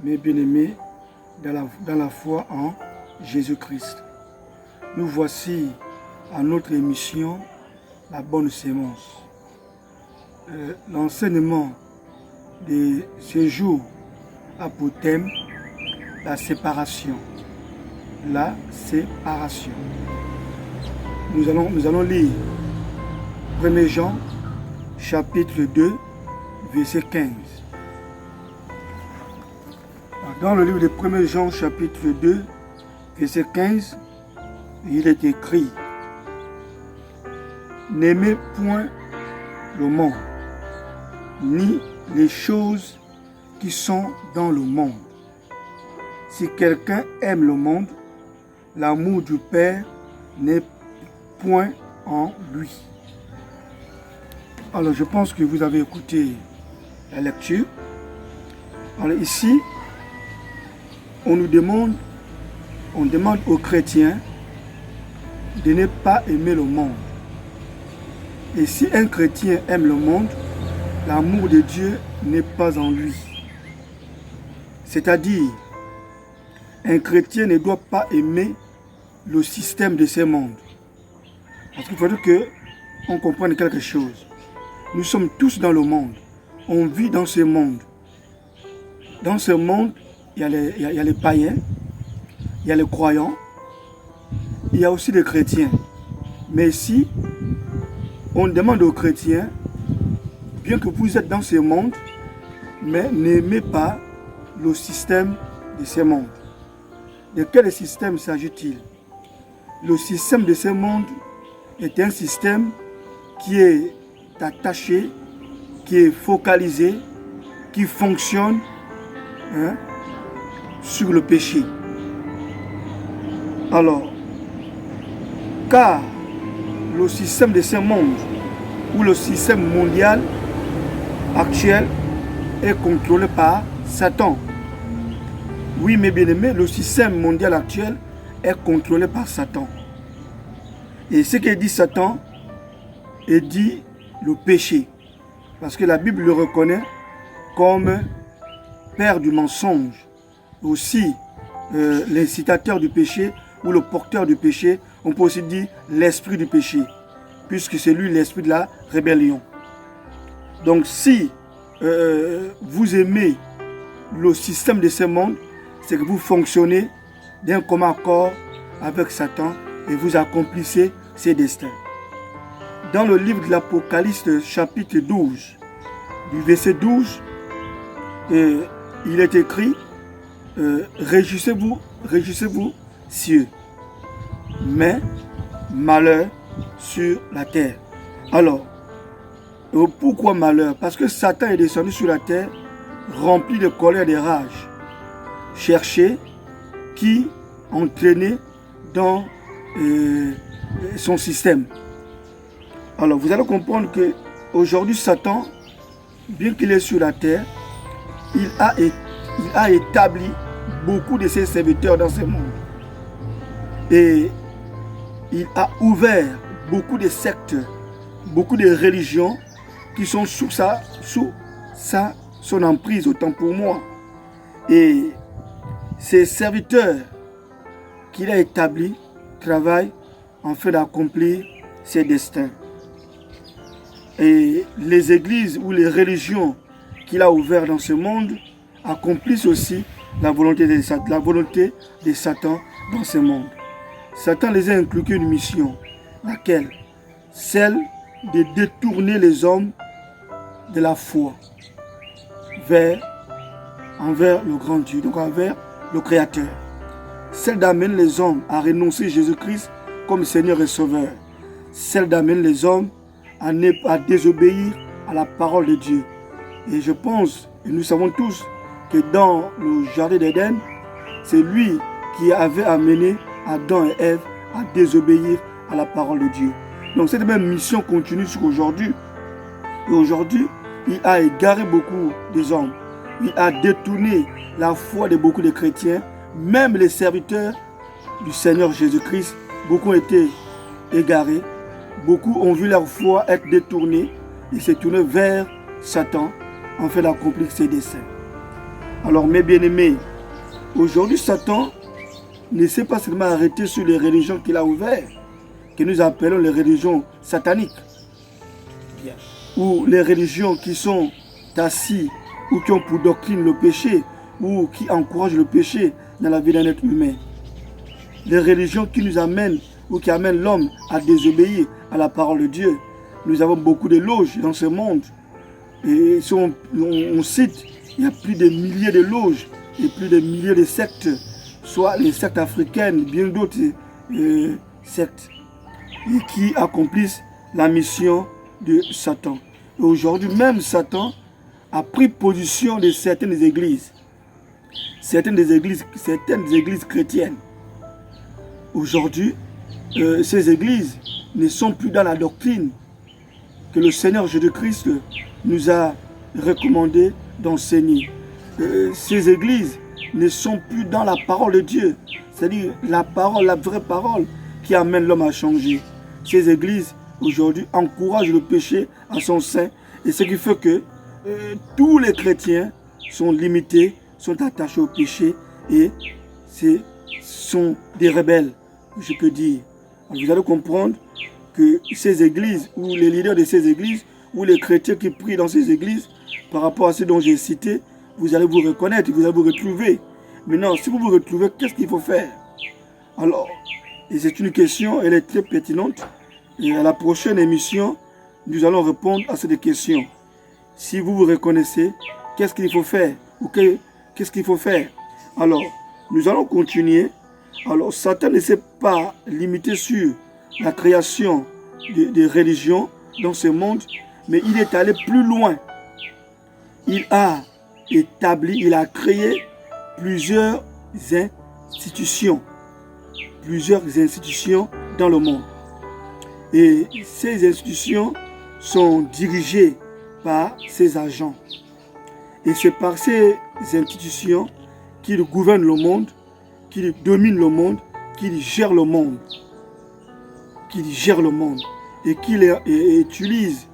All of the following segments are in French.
mes bien-aimés dans la foi en Jésus-Christ. Nous voici à notre émission La Bonne Sémence. L'enseignement de ce jour a pour thème la séparation. La séparation. Nous allons lire 1 Jean chapitre 2 verset 15. Dans le livre de 1 Jean chapitre 2 verset 15, il est écrit: n'aimez point le monde, ni les choses qui sont dans le monde. Si quelqu'un aime le monde, l'amour du Père n'est point en lui. Alors je pense que vous avez écouté la lecture. Alors ici, on demande aux chrétiens de ne pas aimer le monde. Et si un chrétien aime le monde, l'amour de Dieu n'est pas en lui. C'est-à-dire, un chrétien ne doit pas aimer le système de ce monde. Parce qu'il faudrait qu'on comprenne quelque chose. Nous sommes tous dans le monde. On vit dans ce monde. Dans ce monde, il y a les païens, il y a les croyants, il y a aussi les chrétiens. Mais si on demande aux chrétiens, bien que vous êtes dans ce monde, mais n'aimez pas le système de ce monde. De quel système s'agit-il? Le système de ce monde est un système qui est attaché, qui est focalisé, qui fonctionne sur le péché. Alors, car le système de ce monde ou le système mondial actuel est contrôlé par Satan. Oui, mes bien-aimés, le système mondial actuel est contrôlé par Satan. Et ce que dit Satan est dit le péché. Parce que la Bible le reconnaît comme père du mensonge. Aussi, l'incitateur du péché ou le porteur du péché, on peut aussi dire l'esprit du péché, puisque c'est lui l'esprit de la rébellion. Donc si vous aimez le système de ce monde, c'est que vous fonctionnez d'un commun accord avec Satan et vous accomplissez ses destins. Dans le livre de l'Apocalypse, chapitre 12, du verset 12, il est écrit: réjouissez-vous, cieux, mais malheur sur la terre. Alors, pourquoi malheur? Parce que Satan est descendu sur la terre, rempli de colère et de rage, chercher qui entraîner dans son système. Alors, vous allez comprendre que aujourd'hui, Satan, bien qu'il est sur la terre, il a établi beaucoup de ses serviteurs dans ce monde. Et il a ouvert beaucoup de sectes, beaucoup de religions qui sont sous son emprise, autant pour moi. Et ces serviteurs qu'il a établis travaillent en fait d'accomplir ses destins. Et les églises ou les religions qu'il a ouvertes dans ce monde accomplissent aussi la volonté de Satan dans ce monde. Satan les a inculqué une mission, laquelle? Celle de détourner les hommes de la foi envers le grand Dieu, donc envers le Créateur. Celle d'amener les hommes à renoncer Jésus-Christ comme Seigneur et Sauveur. Celle d'amener les hommes à désobéir à la parole de Dieu. Et je pense, et nous savons tous, que dans le jardin d'Éden, c'est lui qui avait amené Adam et Ève à désobéir à la parole de Dieu. Donc cette même mission continue jusqu'aujourd'hui. Et aujourd'hui, il a égaré beaucoup des hommes. Il a détourné la foi de beaucoup de chrétiens. Même les serviteurs du Seigneur Jésus-Christ, beaucoup ont été égarés. Beaucoup ont vu leur foi être détournée et s'est tournée vers Satan en fait d'accomplir ses desseins. Alors mes bien-aimés, aujourd'hui Satan ne s'est pas seulement arrêté sur les religions qu'il a ouvertes, que nous appelons les religions sataniques, ou les religions qui sont assises ou qui ont pour doctrine le péché, ou qui encouragent le péché dans la vie d'un être humain. Les religions qui nous amènent ou qui amènent l'homme à désobéir à la parole de Dieu. Nous avons beaucoup de loges dans ce monde. Et si on cite, il y a plus de milliers de loges et plus de milliers de sectes, soit les sectes africaines, bien d'autres sectes, et qui accomplissent la mission de Satan. Et aujourd'hui, même Satan a pris position de certaines églises chrétiennes. Aujourd'hui, ces églises ne sont plus dans la doctrine que le Seigneur Jésus-Christ nous a recommandé d'enseigner. Ces églises ne sont plus dans la parole de Dieu, c'est-à-dire la vraie parole qui amène l'homme à changer. Ces églises, aujourd'hui, encouragent le péché à son sein, et ce qui fait que tous les chrétiens sont limités, sont attachés au péché, et sont des rebelles, je peux dire. Alors vous allez comprendre que ces églises, ou les leaders de ces églises, ou les chrétiens qui prient dans ces églises, par rapport à ce dont j'ai cité, vous allez vous reconnaître, vous allez vous retrouver. Maintenant, si vous vous retrouvez, qu'est-ce qu'il faut faire? Alors, et c'est une question, elle est très pertinente, et à la prochaine émission, nous allons répondre à cette question. Si vous vous reconnaissez, qu'est-ce qu'il faut faire? Ou qu'est-ce qu'il faut faire? Alors, nous allons continuer. Alors, Satan ne s'est pas limité sur la création de religions dans ce monde, mais il est allé plus loin. Il a créé plusieurs institutions dans le monde. Et ces institutions sont dirigées par ses agents. Et c'est par ces institutions qu'il gouverne le monde, qu'il domine le monde, qu'il gère le monde. Et qu'il utilise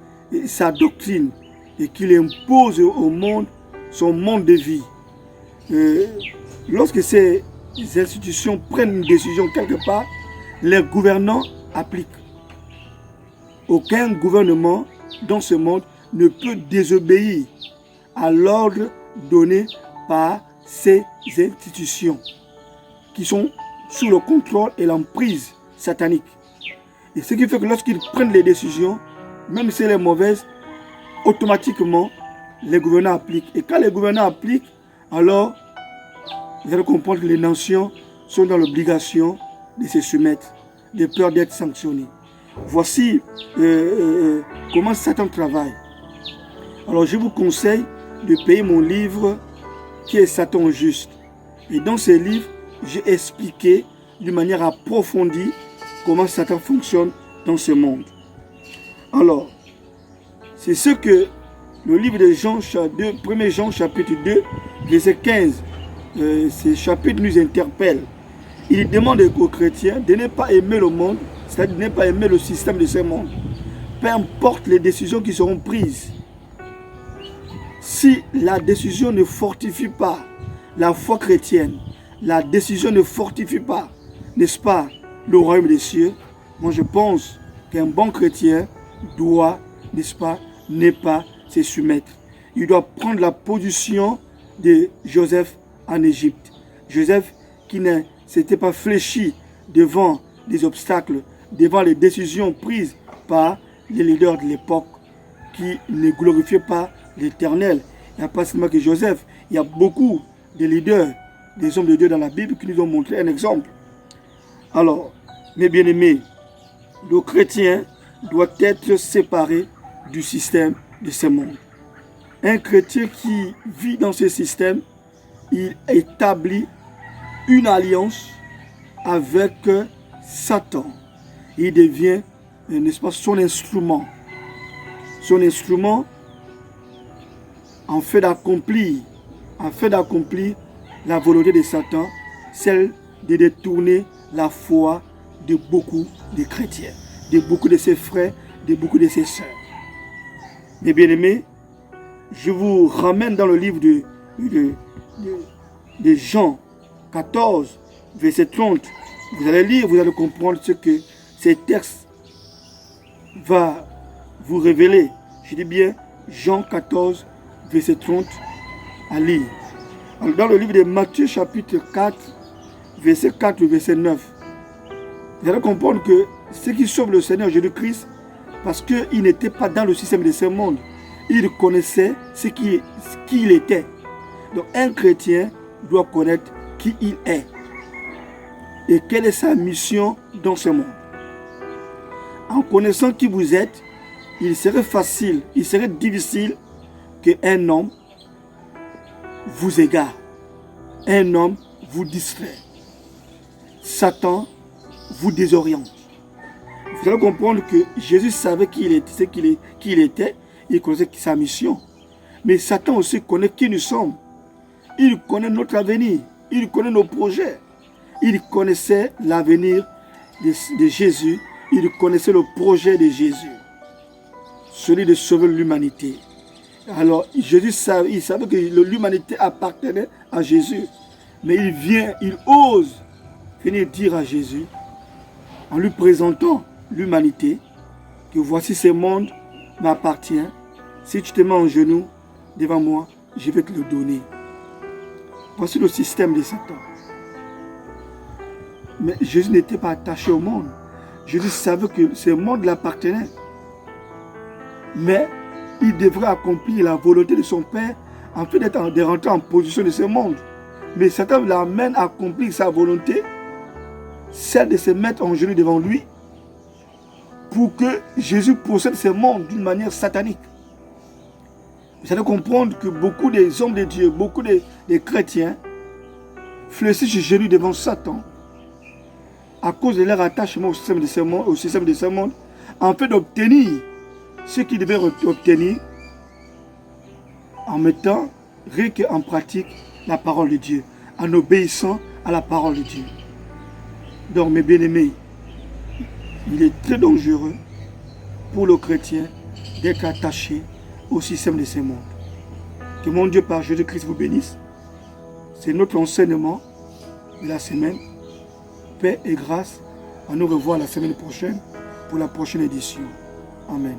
sa doctrine et qu'il impose au monde son monde de vie. Lorsque ces institutions prennent une décision quelque part, les gouvernants appliquent. Aucun gouvernement dans ce monde ne peut désobéir à l'ordre donné par ces institutions qui sont sous le contrôle et l'emprise satanique. Et ce qui fait que lorsqu'ils prennent les décisions, même si elles sont mauvaises, automatiquement, les gouvernants appliquent. Et quand les gouvernants appliquent, alors, vous allez comprendre que les nations sont dans l'obligation de se soumettre, de peur d'être sanctionnées. Voici comment Satan travaille. Alors, je vous conseille de payer mon livre qui est Satan juste. Et dans ce livre, j'ai expliqué d'une manière approfondie comment Satan fonctionne dans ce monde. Alors, c'est ce que le livre de Jean, 1 Jean chapitre 2, verset 15, ce chapitre nous interpelle. Il demande aux chrétiens de ne pas aimer le monde, c'est-à-dire de ne pas aimer le système de ce monde. Peu importe les décisions qui seront prises. Si la décision ne fortifie pas la foi chrétienne, la décision ne fortifie pas, n'est-ce pas, le royaume des cieux, moi je pense qu'un bon chrétien doit, n'est-ce pas, ne pas se soumettre. Il doit prendre la position de Joseph en Égypte. Joseph qui ne s'était pas fléchi devant des obstacles, devant les décisions prises par les leaders de l'époque qui ne glorifiaient pas l'Éternel. Il n'y a pas seulement que Joseph, il y a beaucoup de leaders, des hommes de Dieu dans la Bible qui nous ont montré un exemple. Alors, mes bien-aimés, le chrétien doit être séparé du système de ce monde. Un chrétien qui vit dans ce système, il établit une alliance avec Satan. Il devient, n'est-ce pas, son instrument. Son instrument en fait d'accomplir la volonté de Satan, celle de détourner la foi de beaucoup de chrétiens, de beaucoup de ses frères, de beaucoup de ses sœurs. Mes bien-aimés, je vous ramène dans le livre de Jean 14, verset 30, vous allez lire, vous allez comprendre ce que ces textes vont vous révéler. Je dis bien Jean 14, verset 30 à lire. Alors, dans le livre de Matthieu chapitre 4, verset 4 et verset 9, vous allez comprendre que ce qui sauve le Seigneur Jésus-Christ, parce qu'il n'était pas dans le système de ce monde, il connaissait ce qui il était. Donc un chrétien doit connaître qui il est et quelle est sa mission dans ce monde. En connaissant qui vous êtes, il serait difficile qu'un homme vous égare, un homme vous distrait. Satan vous désoriente. Vous allez comprendre que Jésus savait qui il était, il connaissait sa mission. Mais Satan aussi connaît qui nous sommes. Il connaît notre avenir, il connaît nos projets. Il connaissait l'avenir de Jésus, il connaissait le projet de Jésus, celui de sauver l'humanité. Alors Jésus savait, il savait que l'humanité appartenait à Jésus. Mais il ose venir dire à Jésus, en lui présentant l'humanité, que voici ce monde m'appartient. Si tu te mets en genoux devant moi, je vais te le donner. Voici le système de Satan. Mais Jésus n'était pas attaché au monde. Jésus savait que ce monde l'appartenait. Mais il devrait accomplir la volonté de son Père afin de rentrer en position de ce monde. Mais Satan l'amène à accomplir sa volonté, celle de se mettre en genoux devant lui, pour que Jésus possède ce monde d'une manière satanique. Vous allez comprendre que beaucoup des hommes de Dieu, beaucoup des chrétiens fléchissent chez Jésus devant Satan à cause de leur attachement au système de ce monde, afin d'obtenir ce qu'ils devaient obtenir en mettant rien qu'en pratique la parole de Dieu, en obéissant à la parole de Dieu. Donc mes bien-aimés, il est très dangereux pour le chrétien d'être attaché au système de ce monde. Que mon Dieu par Jésus-Christ vous bénisse. C'est notre enseignement de la semaine. Paix et grâce. À nous revoir la semaine prochaine pour la prochaine édition. Amen.